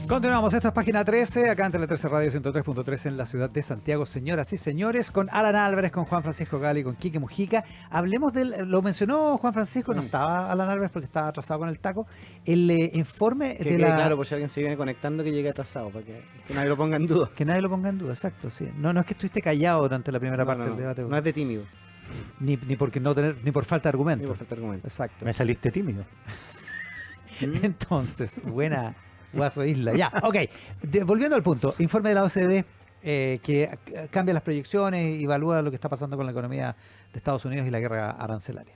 Continuamos, esta es página 13, acá en Tele 13 Radio 103.3 en la ciudad de Santiago, señoras y señores, con Alan Álvarez, con Juan Francisco Gali, con Quique Mujica. Hablemos lo mencionó Juan Francisco, no estaba Alan Álvarez porque estaba atrasado con el taco, el informe de la... Claro, por si alguien se viene conectando, que llegue atrasado, para que nadie lo ponga en duda. Que nadie lo ponga en duda, exacto, sí. No es que estuviste callado durante la primera parte del debate. No es de tímido. Ni por falta de argumento. Ni por falta de argumento. Exacto. Me saliste tímido. Entonces, buena... Guaso Isla, ya, ok. Volviendo al punto, informe de la OCDE que cambia las proyecciones y evalúa lo que está pasando con la economía de Estados Unidos y la guerra arancelaria.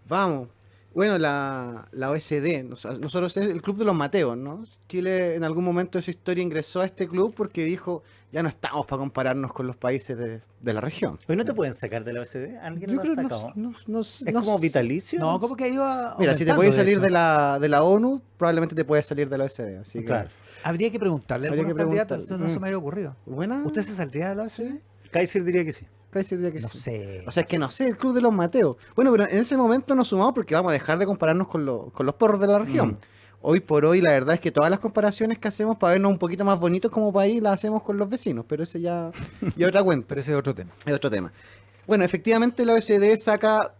Vamos. Bueno, la OECD, nosotros es el club de los Mateos, ¿no? Chile en algún momento de su historia ingresó a este club porque dijo, ya no estamos para compararnos con los países de la región. ¿Hoy no te pueden sacar de la OECD? ¿Alguien lo ha sacado? ¿Es no, como vitalicio? No, como que iba mira, si te puedes salir de la ONU, probablemente te puedes salir de la OECD. Así que claro. Habría que preguntarle a algunos candidatos, esto no se me había ocurrido. ¿Buena? ¿Usted se saldría de la OCDE? Kaiser diría que sí. No sé. O sea, es que no sé, el club de los Mateos. Bueno, pero en ese momento nos sumamos porque vamos a dejar de compararnos con los porros de la región. Hoy por hoy, la verdad es que todas las comparaciones que hacemos para vernos un poquito más bonitos como país las hacemos con los vecinos, pero ese ya otra cuenta. Pero ese es otro tema. Es otro tema. Bueno, efectivamente la OECD saca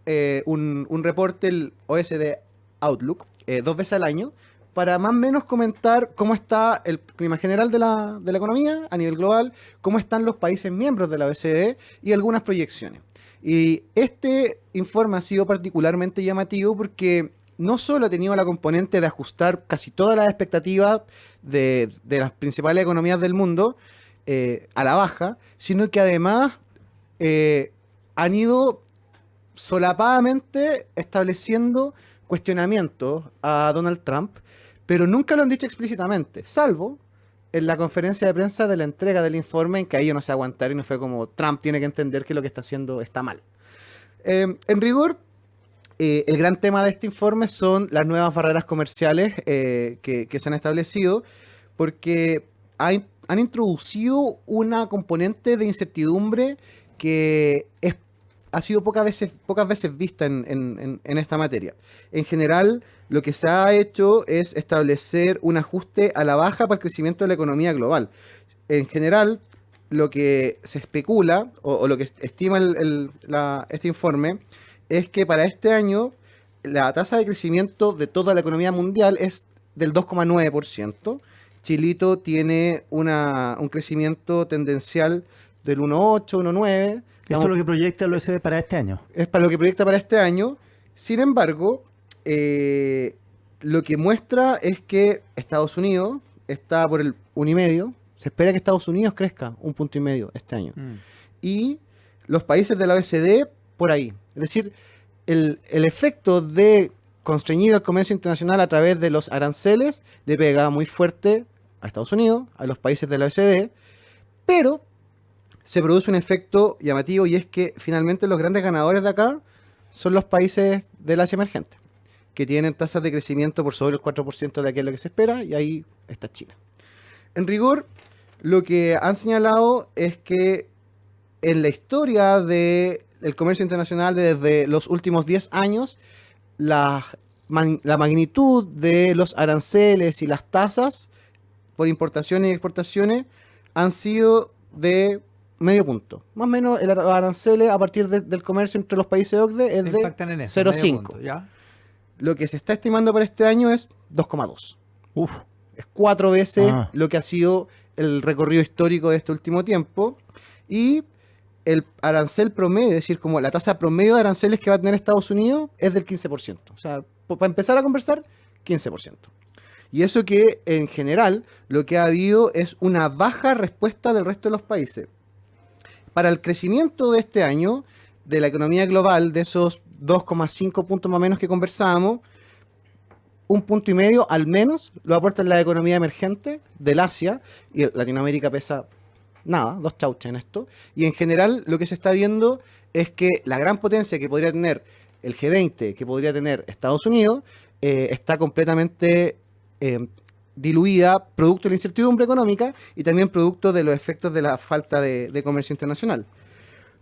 un reporte, el OECD Outlook, 2 veces al año, para más o menos comentar cómo está el clima general de la economía a nivel global, cómo están los países miembros de la OECD y algunas proyecciones. Y este informe ha sido particularmente llamativo porque no solo ha tenido la componente de ajustar casi todas las expectativas de las principales economías del mundo a la baja, sino que además han ido solapadamente estableciendo cuestionamientos a Donald Trump, pero nunca lo han dicho explícitamente, salvo en la conferencia de prensa de la entrega del informe, en que ahí no se aguantaron y no fue como Trump tiene que entender que lo que está haciendo está mal. En rigor, el gran tema de este informe son las nuevas barreras comerciales que se han establecido, porque han introducido una componente de incertidumbre que ha sido pocas veces vista en esta materia. En general, lo que se ha hecho es establecer un ajuste a la baja para el crecimiento de la economía global. En general, lo que se especula, o lo que estima este informe, es que para este año la tasa de crecimiento de toda la economía mundial es del 2,9%. Chilito tiene un crecimiento tendencial del 1,8, 1,9%. Eso es lo que proyecta el OECD para este año. Es para lo que proyecta para este año. Sin embargo, lo que muestra es que Estados Unidos está por el 1,5%. Se espera que Estados Unidos crezca 1,5 puntos este año. Y los países de la OECD por ahí. Es decir, el efecto de constreñir el comercio internacional a través de los aranceles le pega muy fuerte a Estados Unidos, a los países de la OECD, pero se produce un efecto llamativo y es que finalmente los grandes ganadores de acá son los países del Asia emergente, que tienen tasas de crecimiento por sobre el 4% de aquello que se espera, y ahí está China. En rigor, lo que han señalado es que en la historia del comercio internacional desde los últimos 10 años, la magnitud de los aranceles y las tasas por importaciones y exportaciones han sido de medio punto. Más o menos el aranceles a partir del comercio entre los países OCDE es de 0,5. Lo que se está estimando para este año es 2,2. Es 4 veces lo que ha sido el recorrido histórico de este último tiempo. Y el arancel promedio, es decir, como la tasa promedio de aranceles que va a tener Estados Unidos es del 15%. O sea, para empezar a conversar, 15%. Y eso que en general lo que ha habido es una baja respuesta del resto de los países. Para el crecimiento de este año, de la economía global, de esos 2,5 puntos más o menos que conversábamos, 1,5 puntos al menos lo aportan la economía emergente del Asia, y Latinoamérica pesa nada, 2 chauchas en esto. Y en general lo que se está viendo es que la gran potencia que podría tener el G20, que podría tener Estados Unidos, está completamente diluida, producto de la incertidumbre económica y también producto de los efectos de la falta de comercio internacional.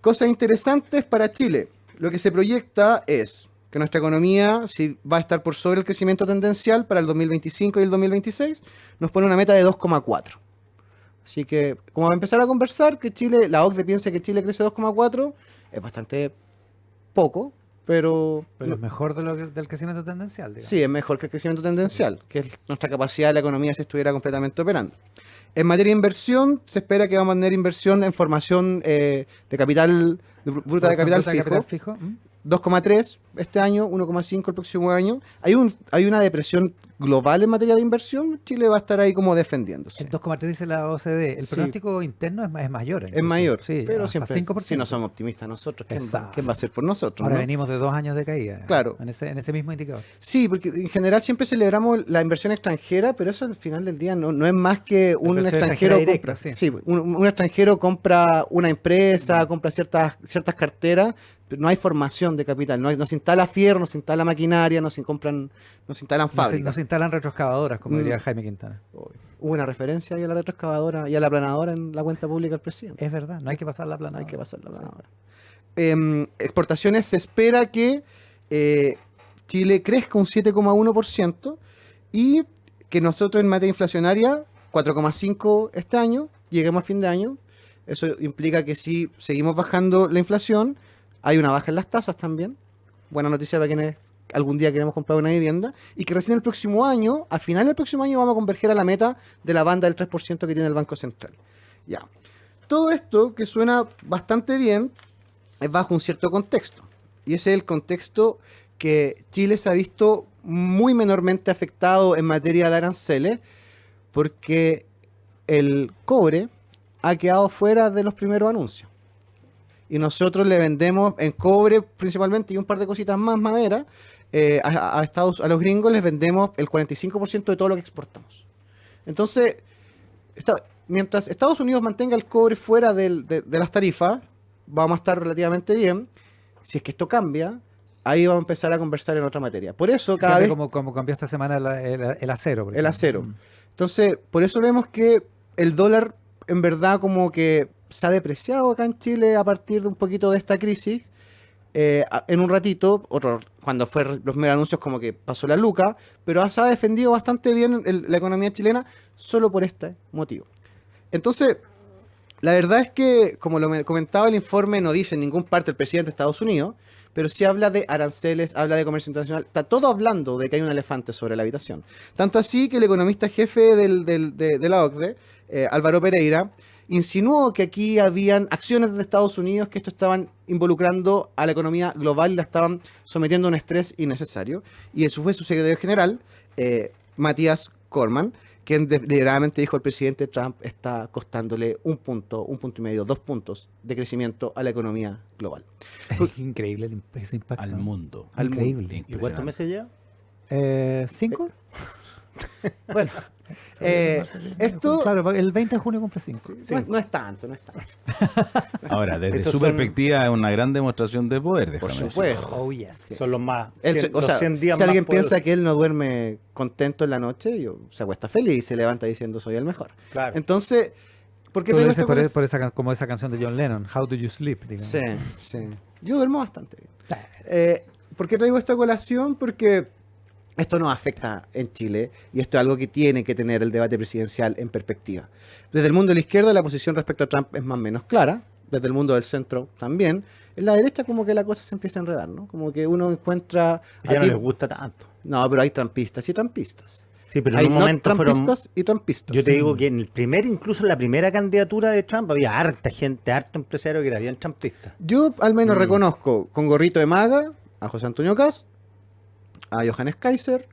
Cosas interesantes para Chile. Lo que se proyecta es, que nuestra economía, si va a estar por sobre el crecimiento tendencial para el 2025 y el 2026, nos pone una meta de 2,4. Así que, como va a empezar a conversar, que Chile, la OCDE piensa que Chile crece 2,4, es bastante poco, pero es mejor del crecimiento tendencial, digamos. sí, es mejor que el crecimiento tendencial, que es nuestra capacidad de la economía si estuviera completamente operando. En materia de inversión, se espera que vamos a tener inversión en formación de capital, bruta de capital fijo. 2,3 este año, 1,5 el próximo año. Hay una depresión global en materia de inversión. Chile va a estar ahí como defendiéndose. El 2,3 dice la OCDE. El pronóstico interno es mayor. Es mayor, sí, pero hasta siempre, 5%. si no somos optimistas nosotros, ¿quién va a ser por nosotros? Ahora ¿no? venimos de 2 años de caída. Claro. En ese mismo indicador. Sí, porque en general siempre celebramos la inversión extranjera, pero eso al final del día no es más que un extranjero directa, compra, sí. un extranjero compra una empresa, compra ciertas carteras, pero no hay formación de capital, no se instala fierro, no se instala maquinaria, no se instalan fábricas. No se instalan retroexcavadoras, como diría Jaime Quintana. Hubo una referencia ahí a la retroexcavadora y a la planadora en la cuenta pública del presidente. Es verdad, no hay que pasar la planadora. Hay que pasar la planadora. Exportaciones, se espera que Chile crezca un 7,1% y que nosotros en materia inflacionaria 4,5 este año, lleguemos a fin de año. Eso implica que si seguimos bajando la inflación, hay una baja en las tasas también. Buena noticia para quienes algún día queremos comprar una vivienda. Y que recién el próximo año, al final del próximo año, vamos a converger a la meta de la banda del 3% que tiene el Banco Central. Ya. Todo esto, que suena bastante bien, es bajo un cierto contexto. Y ese es el contexto que Chile se ha visto muy menormente afectado en materia de aranceles, porque el cobre ha quedado fuera de los primeros anuncios. Y nosotros le vendemos en cobre principalmente y un par de cositas más, madera, a los gringos les vendemos el 45% de todo lo que exportamos. Entonces, mientras Estados Unidos mantenga el cobre fuera de las tarifas, vamos a estar relativamente bien. Si es que esto cambia, ahí vamos a empezar a conversar en otra materia. Por eso, cada vez... Como cambió esta semana el acero. El acero. Entonces, por eso vemos que el dólar en verdad como que se ha depreciado acá en Chile a partir de un poquito de esta crisis. En un ratito, cuando fue los primeros anuncios como que pasó la luca, pero se ha defendido bastante bien la economía chilena solo por este motivo. Entonces, la verdad es que, como lo comentaba el informe, no dice en ningún parte el presidente de Estados Unidos, pero sí habla de aranceles, habla de comercio internacional, está todo hablando de que hay un elefante sobre la habitación. Tanto así que el economista jefe de la OCDE, Álvaro Pereira, insinuó que aquí habían acciones de Estados Unidos que esto estaban involucrando a la economía global y la estaban sometiendo a un estrés innecesario. Y eso fue su secretario general, Matías Cormann, quien deliberadamente dijo: el presidente Trump está costándole un punto y medio, 2 puntos de crecimiento a la economía global. Es increíble ese impacto. Al mundo. Increíble. ¿Y cuántos meses lleva? 5. Bueno, esto... Claro, el 20 de junio cumple 5. No es tanto. Ahora, desde Esos su son- perspectiva, es una gran demuestración de poder. Por déjame supuesto. Oh, yes. Son los más. O Los sea, 100 días si alguien más piensa poderosos. que él no duerme contento en la noche, se acuesta feliz y se levanta diciendo soy el mejor. Claro. Entonces, ¿por qué Tú lo traigo dices esta colación? como esa canción de John Lennon, How Do You Sleep, digamos. Sí. Yo duermo bastante bien. ¿Por qué traigo esta colación? Porque esto nos afecta en Chile y esto es algo que tiene que tener el debate presidencial en perspectiva. Desde el mundo de la izquierda la posición respecto a Trump es más o menos clara, desde el mundo del centro también. En la derecha como que la cosa se empieza a enredar, ¿no? Como que uno encuentra... Ya no aquí- les gusta tanto. No, pero hay trampistas y trampistas. Sí, pero Hay en un no momento fueron. trampistas y trampistas. Yo te digo que incluso en la primera candidatura de Trump había harta gente, harto empresario que era bien trumpista. Yo al menos reconozco con gorrito de maga a José Antonio Cast, a Johannes Kaiser,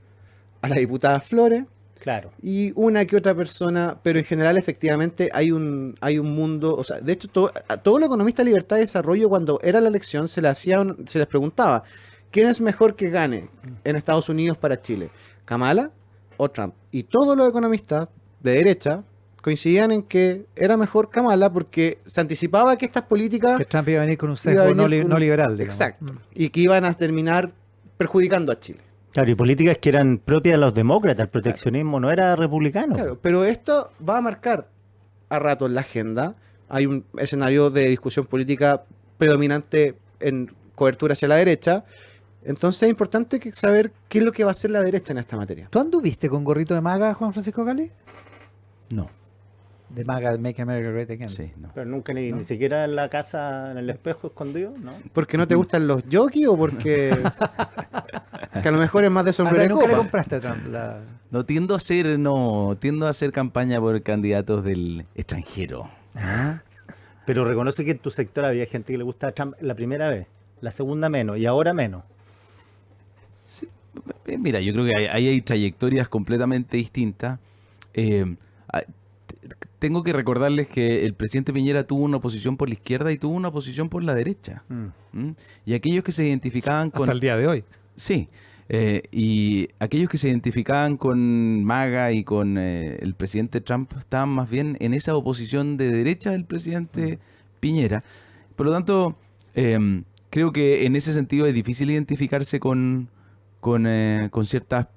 a la diputada Flores Claro. y una que otra persona, pero en general efectivamente hay un mundo, o sea, de hecho a todo los economistas de libertad y desarrollo cuando era la elección se les preguntaba, ¿quién es mejor que gane en Estados Unidos para Chile? ¿Kamala o Trump? Y todos los economistas de derecha coincidían en que era mejor Kamala porque se anticipaba que estas políticas Que Trump iba a venir con un iba a sesgo venir no liberal, digamos. Exacto. Y que iban a terminar perjudicando a Chile. Claro, y políticas que eran propias de los demócratas. El proteccionismo no era republicano. Claro, pero esto va a marcar a rato en la agenda. Hay un escenario de discusión política predominante en cobertura hacia la derecha. Entonces es importante saber qué es lo que va a hacer la derecha en esta materia. ¿Tú anduviste con gorrito de maga, Juan Francisco Gali? No, De maga, de Make America Great Again. sí, no. Pero nunca ni siquiera en la casa, en el espejo escondido, ¿no? ¿Porque no te gustan los jockeys o porque que a lo mejor es más de O sea, sombrero de nunca le copa? compraste a Trump la... No, tiendo a hacer campaña por candidatos del extranjero. Pero reconoce que en tu sector había gente que le gustaba Trump la primera vez, la segunda menos y ahora menos. Mira, yo creo que ahí hay trayectorias completamente distintas. Tengo que recordarles que el presidente Piñera tuvo una oposición por la izquierda y tuvo una oposición por la derecha. ¿Mm? Y aquellos que se identificaban con... Hasta el día de hoy. Sí, y aquellos que se identificaban con MAGA y con el presidente Trump estaban más bien en esa oposición de derecha del presidente Piñera. Por lo tanto, creo que en ese sentido es difícil identificarse con ciertas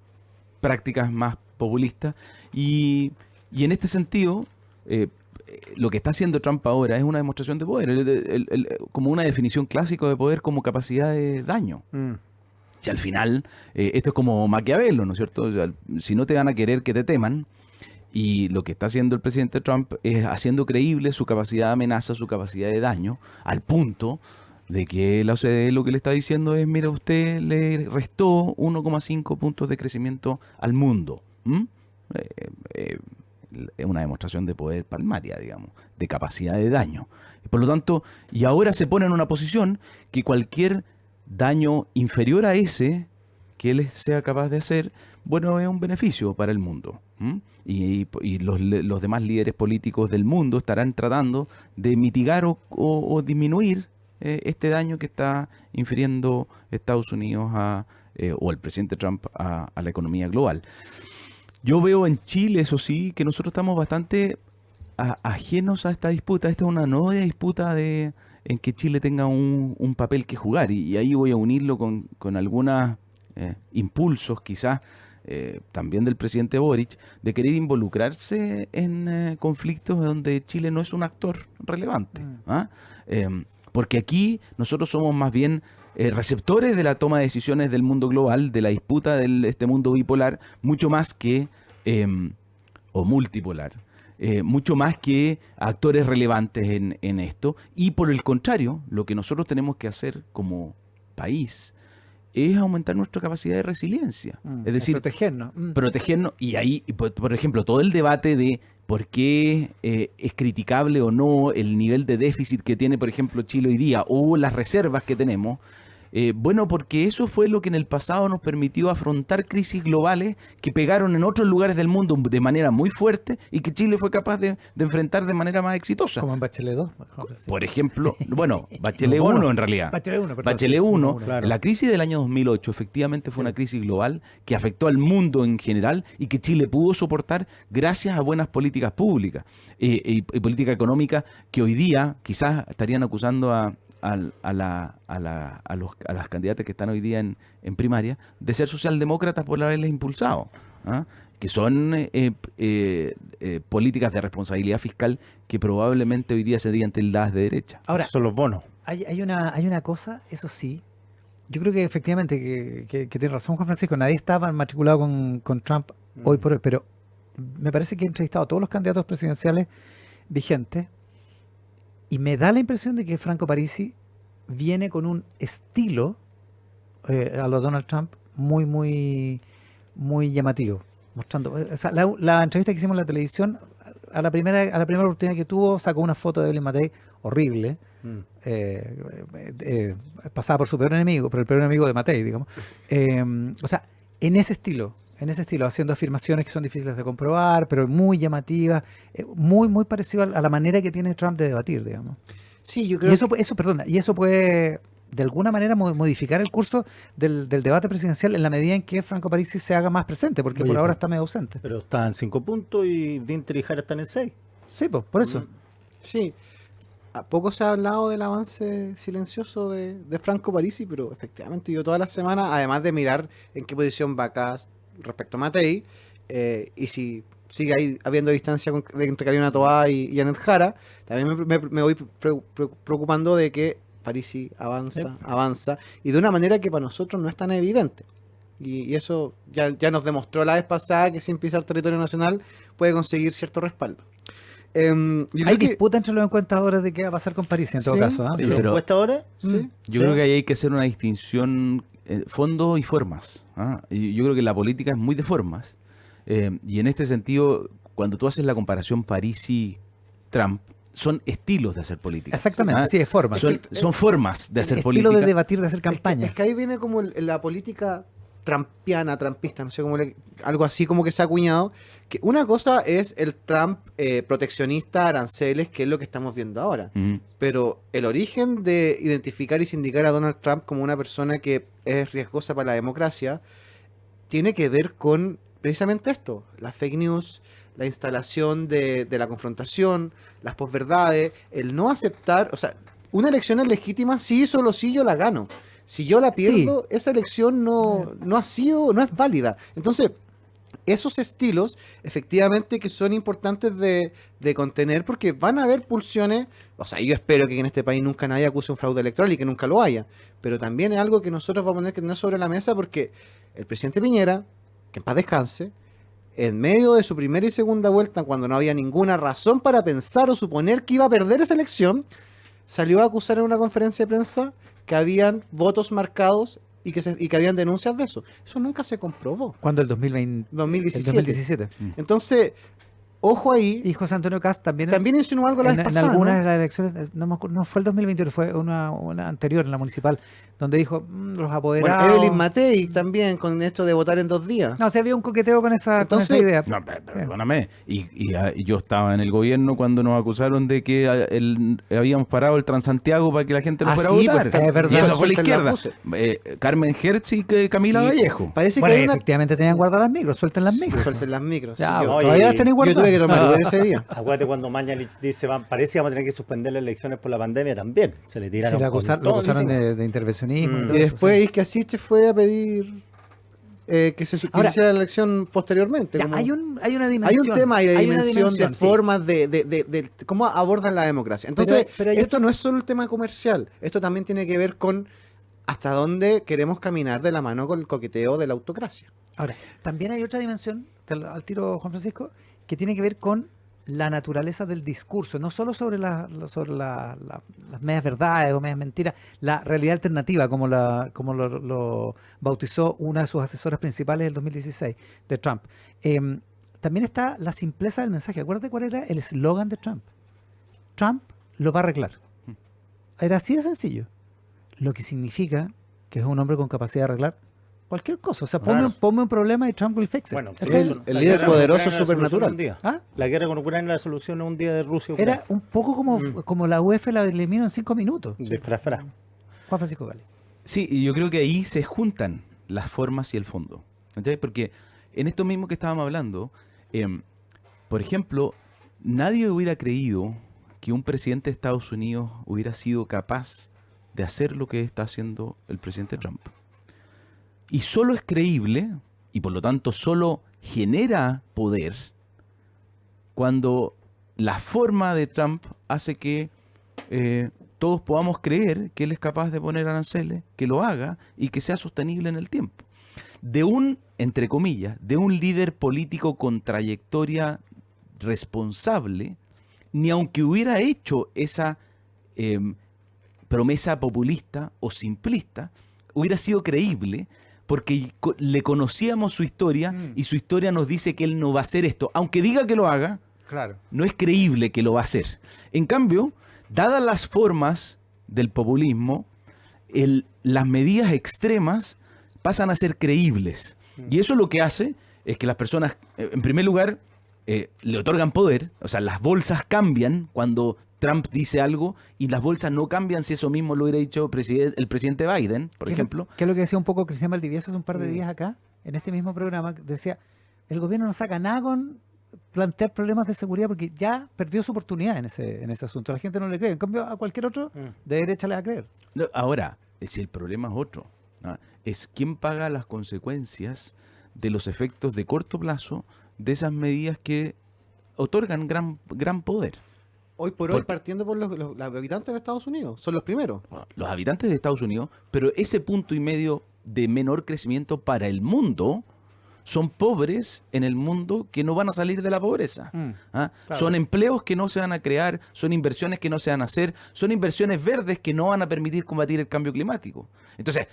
prácticas más populistas. Y en este sentido, lo que está haciendo Trump ahora es una demostración de poder, como una definición clásica de poder como capacidad de daño. Si al final, esto es como Maquiavelo, ¿no es cierto? O sea, si no te van a querer, que te teman. Y lo que está haciendo el presidente Trump es haciendo creíble su capacidad de amenaza, su capacidad de daño, al punto de que la OCDE lo que le está diciendo es, mira, usted le restó 1,5 puntos de crecimiento al mundo. Es una demostración de poder palmaria, digamos, de capacidad de daño. Y por lo tanto, y ahora se pone en una posición que cualquier daño inferior a ese que él sea capaz de hacer, bueno, es un beneficio para el mundo. Y los demás líderes políticos del mundo estarán tratando de mitigar o disminuir este daño que está infiriendo Estados Unidos o el presidente Trump a la economía global. Yo veo en Chile, eso sí, que nosotros estamos bastante ajenos a esta disputa. Esta es una nueva disputa en que Chile tenga un papel que jugar. Y ahí voy a unirlo con algunos impulsos, quizás, también del presidente Boric, de querer involucrarse en conflictos donde Chile no es un actor relevante. Porque aquí nosotros somos más bien receptores de la toma de decisiones del mundo global, de la disputa de este mundo bipolar, mucho más que, o multipolar, mucho más que actores relevantes en esto. Y por el contrario, lo que nosotros tenemos que hacer como país es aumentar nuestra capacidad de resiliencia. Es decir, protegernos. Y ahí, por ejemplo, todo el debate de por qué es criticable o no el nivel de déficit que tiene, por ejemplo, Chile hoy día, o las reservas que tenemos. Bueno, porque eso fue lo que en el pasado nos permitió afrontar crisis globales que pegaron en otros lugares del mundo de manera muy fuerte y que Chile fue capaz de enfrentar de manera más exitosa. Como en Bachelet 2. Por ejemplo, bueno, Bachelet 1 en realidad. Bachelet 1, perdón. Bachelet 1, claro. La crisis del año 2008 efectivamente fue una crisis global que afectó al mundo en general y que Chile pudo soportar gracias a buenas políticas públicas y política económica que hoy día quizás estarían acusando a las candidatas que están hoy día en primaria de ser socialdemócratas por haberles impulsado, que son políticas de responsabilidad fiscal que probablemente hoy día serían tildadas de derecha. Ahora, Son los bonos. hay una cosa, eso sí, yo creo que efectivamente que tiene razón Juan Francisco, nadie estaba matriculado con Trump hoy por hoy, pero me parece que he entrevistado a todos los candidatos presidenciales vigentes y me da la impresión de que Franco Parisi viene con un estilo a los Donald Trump muy, muy, muy llamativo. Mostrando, o sea, la entrevista que hicimos en la televisión, a la primera oportunidad que tuvo, sacó una foto de Evelyn Matei horrible. Pasaba por su peor enemigo, por el peor enemigo de Matei, digamos. O sea, en ese estilo, haciendo afirmaciones que son difíciles de comprobar, pero muy llamativas, muy, muy parecido a la manera que tiene Trump de debatir, digamos. Sí, yo Y creo eso puede, de alguna manera, modificar el curso del debate presidencial en la medida en que Franco Parisi se haga más presente, porque Oye, por ahora está medio ausente. Pero están en 5 puntos y Winter y Jara están en 6. Sí, pues, por eso. Sí. A poco se ha hablado del avance silencioso de Franco Parisi, pero efectivamente yo toda la semana, además de mirar en qué posición va acá respecto a Matei, y si sigue ahí habiendo distancia entre Karina Toá y Janet Jara, también me voy preocupando de que Parisi avanza, y de una manera que para nosotros no es tan evidente. Y eso ya nos demostró la vez pasada que sin pisar territorio nacional puede conseguir cierto respaldo. Yo Hay creo que disputa entre los encuestadores de qué va a pasar con París, en todo Sí. caso. ¿Ah? ¿Y Sí, los pero- encuestadores? sí. Yo creo que ahí hay que hacer una distinción fondo y formas. Y yo creo que la política es muy de formas. Y en este sentido, cuando tú haces la comparación Parisi-Trump, son estilos de hacer política. Exactamente, ¿Ah? sí, es forma. Son formas de hacer Estilo política. de debatir, de hacer Es que, campaña. es que ahí viene como la política trampiana, trampista, no sé cómo algo así como que se ha acuñado. Que una cosa es el Trump proteccionista, aranceles, que es lo que estamos viendo ahora. Ujú. Pero el origen de identificar y sindicar a Donald Trump como una persona que es riesgosa para la democracia tiene que ver con precisamente esto, las fake news, la instalación de la confrontación, las posverdades, el no aceptar, o sea, una elección es legítima si solo si yo la gano. Si yo la pierdo, esa elección no es válida. Entonces, esos estilos, efectivamente, que son importantes de contener, porque van a haber pulsiones. O sea, yo espero que en este país nunca nadie acuse un fraude electoral y que nunca lo haya. Pero también es algo que nosotros vamos a tener que tener sobre la mesa, porque el presidente Piñera, que en paz descanse, en medio de su primera y segunda vuelta, cuando no había ninguna razón para pensar o suponer que iba a perder esa elección, salió a acusar en una conferencia de prensa que habían votos marcados y que habían denuncias de eso. Eso nunca se comprobó. Cuando el 2020, el 2017. 2017. Entonces, ojo ahí. Y José Antonio Cast también, También insinuó algo la en, vez en pasada, algunas ¿no? de las elecciones, no, no fue el 2021, fue una anterior, en la municipal, donde dijo los Bueno, apoderados. Evelyn Matei también con esto de votar en 2 días. No, se había un coqueteo con esa Entonces, idea. No, perdóname. Y yo estaba en el gobierno cuando nos acusaron de que habíamos parado el Transantiago para que la gente no Ah, fuera sí, a votar. pues, es verdad. Y eso fue la Suelten la izquierda. Carmen Hertz y Camila Sí, Vallejo. Parece Bueno, que hay una... efectivamente tenían guardadas las micros, suelten las micros. Suelten las micros. Ya, sí, no, todavía y- las tenéis yo tuve que guardadas. tomar Uber ese día. Acuérdate cuando Mañalich dice, parece que vamos a tener que suspender las elecciones por la pandemia también. Se le Sí, tiraron lo con acusaron todo de, encima. de intervencionismo. Mm. todo Y eso, después sí. Isque Asiste fue a pedir que se Ahora, hiciera la elección posteriormente. Ya, como- hay una hay dimensión. un tema ahí de hay una dimensión, de dimensión, sí. formas, de cómo abordan la democracia. Entonces, pero hay esto no es solo el tema comercial, esto también tiene que ver con hasta dónde queremos caminar de la mano con el coqueteo de la autocracia. Ahora, también hay otra dimensión, al tiro Juan Francisco, que tiene que ver con la naturaleza del discurso, no solo sobre las medias verdades o medias mentiras, la realidad alternativa, como lo bautizó una de sus asesoras principales del 2016, de Trump. También está la simpleza del mensaje. Acuérdate cuál era el eslogan de Trump. Trump lo va a arreglar. Era así de sencillo. Lo que significa que es un hombre con capacidad de arreglar cualquier cosa. O sea, Claro. ponme un problema y Trump will fix it. Bueno, Ese pero es eso- el la líder guerra con poderoso Ucrania la supernatural. solución en un día. ¿Ah? La guerra con Ucrania la solución en un día de Rusia y Ucrania. Era un poco como la UEF la eliminó en 5 minutos. De fra. Juan Francisco Gali. Sí, y yo creo que ahí se juntan las formas y el fondo. ¿Cachai? Porque en esto mismo que estábamos hablando, por ejemplo, nadie hubiera creído que un presidente de Estados Unidos hubiera sido capaz de hacer lo que está haciendo el presidente Trump. Y solo es creíble, y por lo tanto solo genera poder, cuando la forma de Trump hace que todos podamos creer que él es capaz de poner aranceles, que lo haga y que sea sostenible en el tiempo. De un, entre comillas, de un líder político con trayectoria responsable, ni aunque hubiera hecho esa promesa populista o simplista, hubiera sido creíble porque le conocíamos su historia y su historia nos dice que él no va a hacer esto. Aunque diga que lo haga, Claro. no es creíble que lo va a hacer. En cambio, dadas las formas del populismo, las medidas extremas pasan a ser creíbles. Y eso lo que hace es que las personas, en primer lugar, le otorgan poder. O sea, las bolsas cambian cuando Trump dice algo y las bolsas no cambian si eso mismo lo hubiera dicho el presidente Biden, por ejemplo. Que es lo que decía un poco Cristian Valdivieso hace un par de días acá, en este mismo programa, que decía, el gobierno no saca nada con plantear problemas de seguridad porque ya perdió su oportunidad en ese asunto. La gente no le cree. En cambio, a cualquier otro de derecha le va a creer. No, ahora, si el problema es otro, ¿no? Es quién paga las consecuencias de los efectos de corto plazo de esas medidas que otorgan gran poder. Hoy por hoy, Porque- partiendo por los habitantes de Estados Unidos, son los primeros. Bueno, los habitantes de Estados Unidos, pero ese punto y medio de menor crecimiento para el mundo son pobres en el mundo que no van a salir de la pobreza. ¿Ah? Claro. Son empleos que no se van a crear, son inversiones que no se van a hacer, son inversiones verdes que no van a permitir combatir el cambio climático. Entonces,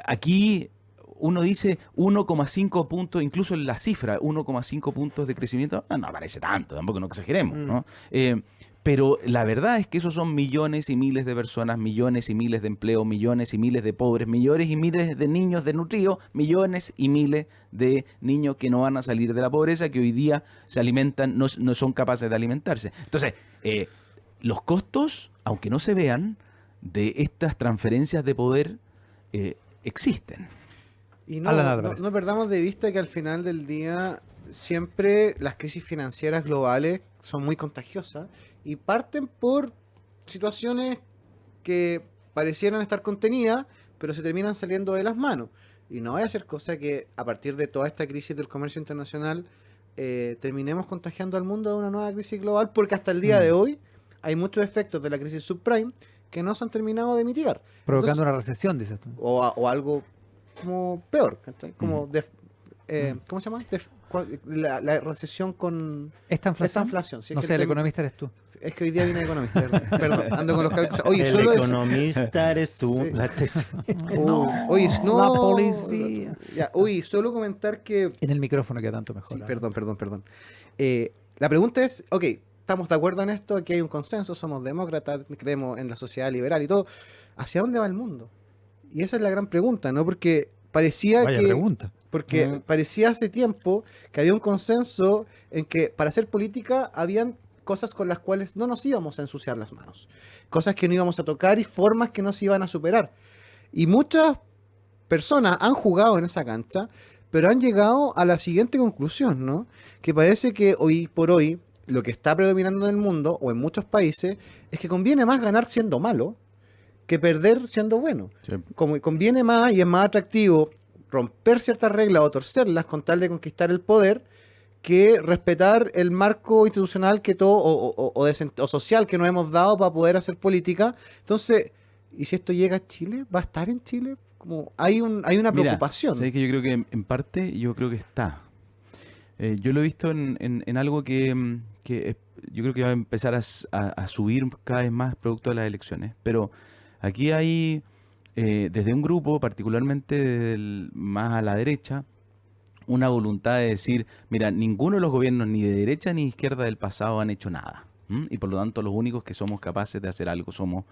aquí uno dice 1,5 puntos, incluso en la cifra, 1,5 puntos de crecimiento, no parece tanto, tampoco no exageremos, ¿no? Pero la verdad es que esos son millones y miles de personas, millones y miles de empleos, millones y miles de pobres, millones y miles de niños desnutridos, millones y miles de niños que no van a salir de la pobreza, que hoy día se alimentan, no son capaces de alimentarse. Entonces, los costos, aunque no se vean, de estas transferencias de poder existen. Y no, Alan no, Álvarez. no perdamos de vista que al final del día siempre las crisis financieras globales son muy contagiosas y parten por situaciones que parecieran estar contenidas, pero se terminan saliendo de las manos. Y no vaya a ser cosa que a partir de toda esta crisis del comercio internacional terminemos contagiando al mundo de una nueva crisis global, porque hasta el día de hoy hay muchos efectos de la crisis subprime que no se han terminado de mitigar. Provocando Entonces, una recesión, dices tú. o algo como peor, ¿cachai? Como ¿cómo se llama? La recesión con ¿Esta inflación? esta inflación. Si es No que sé, el tem- economista eres tú. Es que hoy día viene economista, perdón, ando con los cálculos. Oye, El solo economista eres tú. Sí. La tesis. Oye, no. La policía. Ya, oye, solo comentar que En el micrófono queda tanto mejor. sí, ¿ah? perdón. La pregunta es, ok, estamos de acuerdo en esto, aquí hay un consenso, somos demócratas, creemos en la sociedad liberal y todo. ¿Hacia dónde va el mundo? Y esa es la gran pregunta, ¿no? Porque parecía Vaya que... pregunta. Porque parecía hace tiempo que había un consenso en que para hacer política habían cosas con las cuales no nos íbamos a ensuciar las manos. Cosas que no íbamos a tocar y formas que no se iban a superar. Y muchas personas han jugado en esa cancha, pero han llegado a la siguiente conclusión, ¿no? Que parece que hoy por hoy lo que está predominando en el mundo o en muchos países es que conviene más ganar siendo malo que perder siendo bueno. Como conviene más y es más atractivo romper ciertas reglas o torcerlas con tal de conquistar el poder que respetar el marco institucional que todo o social que nos hemos dado para poder hacer política. Entonces, ¿y si esto llega a Chile? ¿Va a estar en Chile? Como hay una Mira, preocupación. ¿sabes que yo creo que en parte yo creo que está? Yo lo he visto en algo que yo creo que va a empezar a subir cada vez más producto de las elecciones. Pero aquí hay, desde un grupo, particularmente más a la derecha, una voluntad de decir, mira, ninguno de los gobiernos ni de derecha ni de izquierda del pasado han hecho nada. Y por lo tanto los únicos que somos capaces de hacer algo somos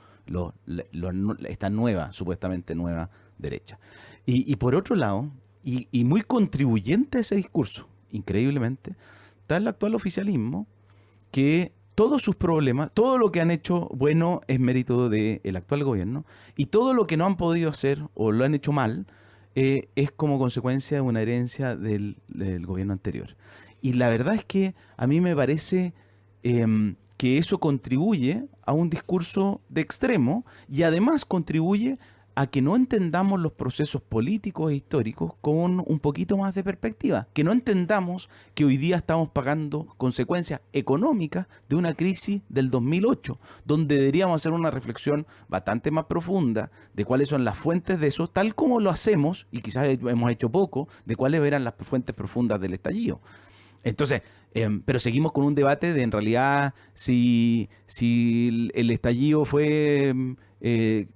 esta nueva, supuestamente nueva derecha. Y por otro lado, y muy contribuyente a ese discurso, increíblemente, está el actual oficialismo que todos sus problemas, todo lo que han hecho bueno es mérito del actual gobierno y todo lo que no han podido hacer o lo han hecho mal es como consecuencia de una herencia del gobierno anterior. Y la verdad es que a mí me parece que eso contribuye a un discurso de extremo y además contribuye a que no entendamos los procesos políticos e históricos con un poquito más de perspectiva, que no entendamos que hoy día estamos pagando consecuencias económicas de una crisis del 2008, donde deberíamos hacer una reflexión bastante más profunda de cuáles son las fuentes de eso, tal como lo hacemos, y quizás hemos hecho poco, de cuáles eran las fuentes profundas del estallido. Entonces, pero seguimos con un debate de en realidad si el estallido fue...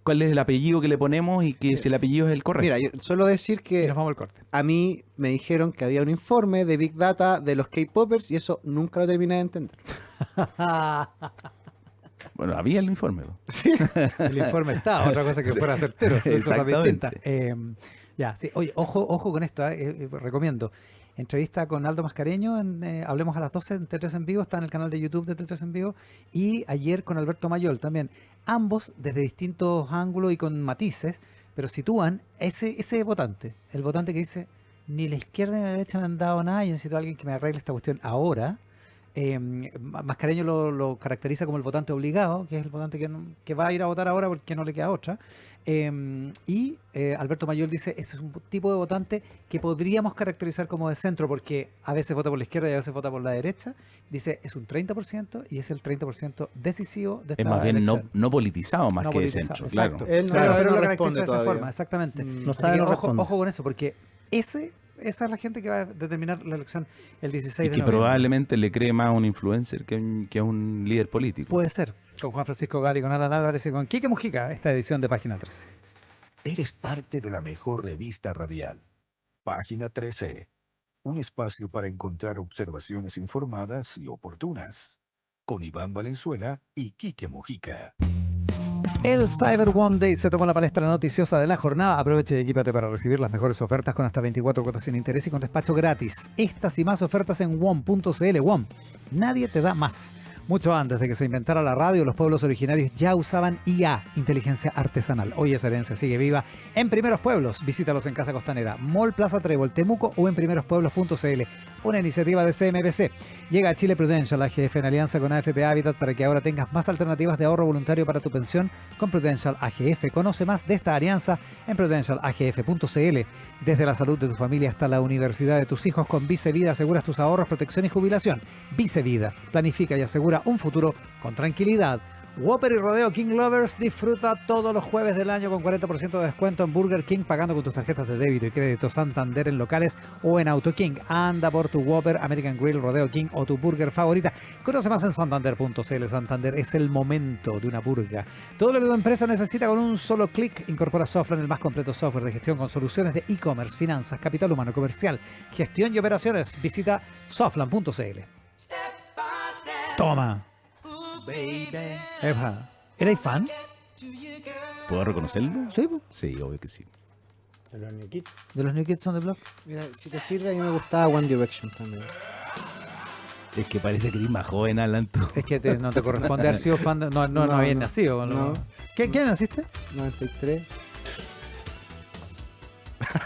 cuál es el apellido que le ponemos y que si el apellido es el correcto. Mira, yo solo decir Y que nos vamos al corte. a mí me dijeron que había un informe de Big Data de los K-Popers y eso nunca lo terminé de entender. Bueno, había el informe. ¿No? El informe está, otra cosa que fuera certero, cosas exactamente. distintas. Ya, sí, oye, ojo con esto, recomiendo. Entrevista con Aldo Mascareño, hablemos a las 12 en T3 en vivo, está en el canal de YouTube de T3 en vivo, y ayer con Alberto Mayol también, ambos desde distintos ángulos y con matices, pero sitúan ese votante, el votante que dice, ni la izquierda ni la derecha me han dado nada, yo necesito a alguien que me arregle esta cuestión ahora, Mascareño lo caracteriza como el votante obligado, que es el votante que va a ir a votar ahora porque no le queda otra. Y Alberto Mayol dice, ese es un tipo de votante que podríamos caracterizar como de centro, porque a veces vota por la izquierda y a veces vota por la derecha. Dice, es un 30% y es el 30% decisivo de esta Es más bien elección. no politizado más No que de politizado, centro, exacto. claro. Él no, Claro, pero no lo responde caracteriza de esa todavía. forma, exactamente. No Así sabe, que no ojo, responde. ojo con eso, porque esa es la gente que va a determinar la elección el 16 Y de que noviembre. probablemente le cree más a un influencer que a un líder político. Puede ser. Con Juan Francisco Gali, con Alan Álvarez y con Quique Mujica, esta edición de Página 13. Eres parte de la mejor revista radial. Página 13. Un espacio para encontrar observaciones informadas y oportunas. Con Iván Valenzuela y Quique Mujica. El Cyber One Day se tomó la palestra noticiosa de la jornada. Aprovecha y equípate para recibir las mejores ofertas con hasta 24 cuotas sin interés y con despacho gratis. Estas y más ofertas en WOM.cl. WOM. Nadie te da más. Mucho antes de que se inventara la radio, los pueblos originarios ya usaban IA, inteligencia artesanal. Hoy esa herencia sigue viva en Primeros Pueblos. Visítalos en Casa Costanera, Mall Plaza Trébol, Temuco o en primerospueblos.cl. Una iniciativa de CMBC. Llega a Chile Prudential AGF en alianza con AFP Habitat para que ahora tengas más alternativas de ahorro voluntario para tu pensión con Prudential AGF. Conoce más de esta alianza en prudentialagf.cl. Desde la salud de tu familia hasta la universidad de tus hijos, con Vice Vida aseguras tus ahorros, protección y jubilación. Vice Vida planifica y asegura un futuro con tranquilidad. Whopper y Rodeo King Lovers, disfruta todos los jueves del año con 40% de descuento en Burger King pagando con tus tarjetas de débito y crédito Santander en locales o en Auto King. Anda por tu Whopper, American Grill, Rodeo King o tu burger favorita. Conoce más en santander.cl. Santander es el momento de una burga. Todo lo que tu empresa necesita con un solo clic. Incorpora Softland, el más completo software de gestión con soluciones de e-commerce, finanzas, capital humano, comercial, gestión y operaciones. Visita softland.cl. Toma. Epa. ¿Erais fan? ¿Puedo reconocerlo? Sí, po. Sí, obvio que sí. De los New Kids. De los New Kids on the Block. Mira, si te sirve, a mí me gustaba One Direction también. Es que parece que eres más joven, Alan. Tú. Es que no te corresponde haber sido fan de... No, no, No, habías no. nacido. Con No. ¿Qué naciste? 93.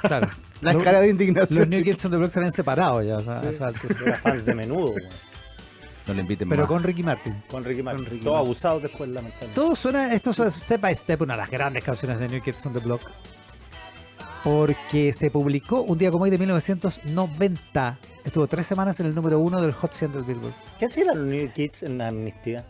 Claro. La Lo- cara de Los indignación. New Kids on the Block se habían separado ya, o sea, Sí. a esa altura. Era fans de Menudo, güey. No le inviten Pero más. con Ricky Martin. Con Ricky Martin. Con Ricky Todos Martin. abusados después, lamentablemente. Todo suena, esto es Step by Step, una de las grandes canciones de New Kids on the Block. Porque se publicó un día como hoy de 1990. Estuvo 3 semanas en el número 1 del Hot 100 del Billboard. ¿Qué hacían los New Kids en la amnistía?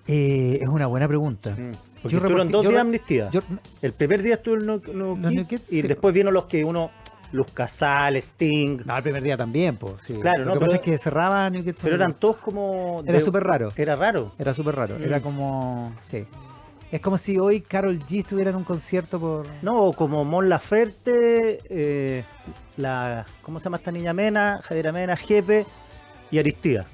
Es una buena pregunta. Porque Yo estuvieron reporté- 2 yo días de re- amnistía. Yo- El primer día estuvo el New Los New Kids, Kids, y sí. después vino los que uno... Luz Casal, Sting... no, el primer día también, pues. Sí. Claro, Lo no, que pasa pero- es que cerraba New Kids on Pero the eran Block. todos como... Era súper raro. Era raro. Era súper raro. Era como. Sí. Es como si hoy Karol G estuviera en un concierto por. No, como Mon Laferte, ¿cómo se llama esta niña Mena? Javiera Mena, Jepe y Aristía.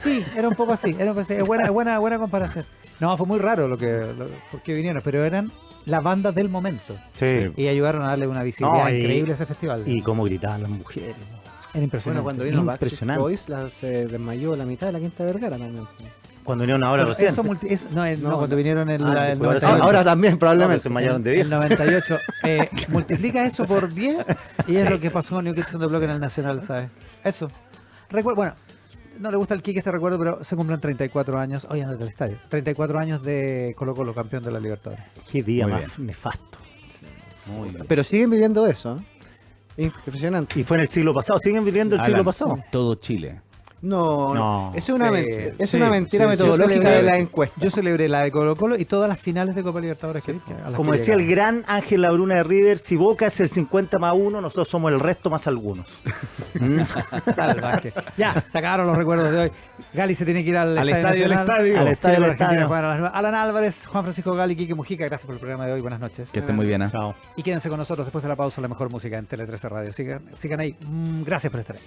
Sí, era un poco así. Era un poco así. Es buena comparación. No, fue muy raro porque vinieron, pero eran la banda del momento. Sí. Y ayudaron a darle una visibilidad No, y- increíble a ese festival. Y cómo gritaban las mujeres. Era impresionante. Bueno, cuando vino Backstreet Impresionante. Boys, se desmayó la mitad de la Quinta Vergara también. Cuando vinieron ahora Bueno, recién. no, cuando vinieron en Ah, el sí, pues 98. ahora Ahora también, No, probablemente. se desmayaron de El viejo. 98. Multiplica eso por 10 y es lo que pasó con New Kids on the Block en el Nacional, ¿sabes? Eso. Bueno, no le gusta el Kike este recuerdo, pero se cumplen 34 años. Hoy anda del estadio. 34 años de Colo Colo, campeón de la Libertadores. Qué día Muy más nefasto. Muy bien. Pero siguen viviendo eso, ¿eh? Impresionante. Y fue en el siglo pasado. Siguen viviendo el siglo Alan, pasado. Todo Chile. No, No. es una, Sí, es sí, una mentira sí, metodológica sí, de sí. la encuesta. Yo celebré la de Colo Colo y todas las finales de Copa Libertadores a las Como que decía el llegaron. gran Ángel Labruna de River, si Boca es el 50+1, nosotros somos el resto más algunos. Salvaje. Ya, se acabaron los recuerdos de hoy. Gali se tiene que ir al estadio. estadio, Nacional. al estadio. Al Al estadio. estadio. Argentina juegan a las 9. Alan Álvarez, Juan Francisco Gali, Quique Mujica, gracias por el programa de hoy. Buenas noches. Que esté muy bien. ¿eh? Chao. Y quédense con nosotros después de la pausa, la mejor música en Tele 13 Radio. Sigan ahí. Gracias por estar ahí.